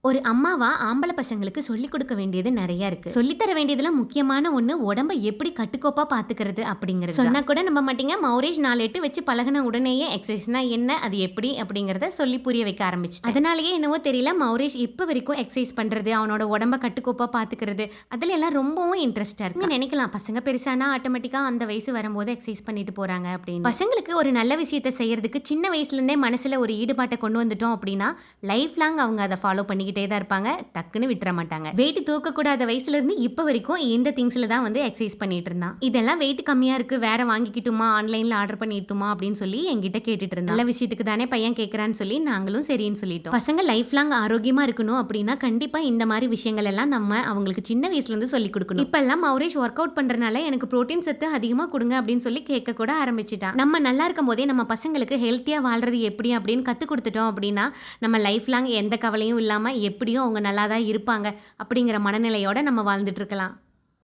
ஒரு அம்மாவா ஆம்பள பசங்களுக்கு சொல்லிக் கொடுக்க வேண்டியது நெறைய இருக்கு. சொல்லி தர வேண்டியதுல முக்கியமான ஒண்ணு உடம்ப எப்படி கட்டுக்கோப்பா பாத்துக்கிறது அப்படிங்கிறது தான். சொன்னா கூட நம்ப மாட்டீங்க. மௌரேஷ் 4 எட்டு வச்சு பழகுன உடனேயே எக்சர்சைஸ்னா என்ன? அது எப்படி? அப்படிங்கிறத சொல்லி புரிய வைக்க ஆரம்பிச்சுட்டேன். அதனாலேயே என்னவோ தெரியல மௌரேஷ் இப்ப வரைக்கும் எக்சர்சைஸ் பண்றது, அவனோட உடம்ப கட்டுக்கோப்பா பாத்துக்கிறது, அதுல எல்லாம் ரொம்பவும் இன்ட்ரெஸ்ட்டா இருக்கு. நீங்க நினைக்கலாம் பசங்க பெருசானா ஆட்டோமேட்டிக்கா அந்த வயசு வரும்போது எக்சர்சைஸ் பண்ணிட்டு போறாங்க அப்படின்னு. பசங்களுக்கு ஒரு நல்ல விஷயத்த செய்யறதுக்கு சின்ன வயசுல இருந்தே மனசுல ஒரு ஈடுபாட்ட கொண்டு வந்துட்டோம் அப்படின்னா, லைஃப் லாங் அவங்க அத ஃபாலோ பண்ணிக்கிட்டே தான் இருப்பாங்க. டக்குன்னு விட்டுற மாட்டாங்க. வெயிட் தூக்கக்கூடாத வயசுல இருந்து இப்ப வரைக்கும் இந்த திங்ஸ்ல தான் வந்து எக்சர்சைஸ் பண்ணிட்டு இருந்தான். இதெல்லாம் வெயிட் கம்மியா இருக்கு. வேற வாங்கிக்கிட்டுமா? ஆன்லைன்ல ஆர்டர் பண்ணிட்டுமா? அப்படின்னு சொல்லி என்கிட்ட கேட்டுட்டு இருந்தான். நல்ல விஷயத்துக்கு தானே பையன் கேட்கறான்னு சொல்லி நாங்களும் சரின்னு சொல்லிட்டோம். பசங்க லைஃப் லாங் ஆரோக்கியமா இருக்கணும் அப்படின்னா கண்டிப்பா இந்த மாதிரி விஷயங்கள் எல்லாம் நம்ம அவங்களுக்கு சின்ன வயசுல இருந்து சொல்லி கொடுக்கணும். இப்பெல்லாம் மௌரேஷ் ஒர்க் அவுட் பண்றனால எனக்கு புரோட்டீன் சத்து அதிகமா கொடுங்க அப்படின்னு சொல்லி கேட்க கூட ஆரம்பிச்சிட்டான். நம்ம நல்லா இருக்கும் போதே நம்ம பசங்களுக்கு ஹெல்த்தியா வாழ்றது எப்படி அப்படின்னு கத்து கொடுத்துட்டோம் அப்படின்னா நம்ம லைஃப் லாங் எந்த கவலையும் இல்லாம எப்படியும் அவங்க நல்லா தான் இருப்பாங்க அப்படிங்கிற மனநிலையோட நம்ம வாழ்ந்துட்டு இருக்கலாம்.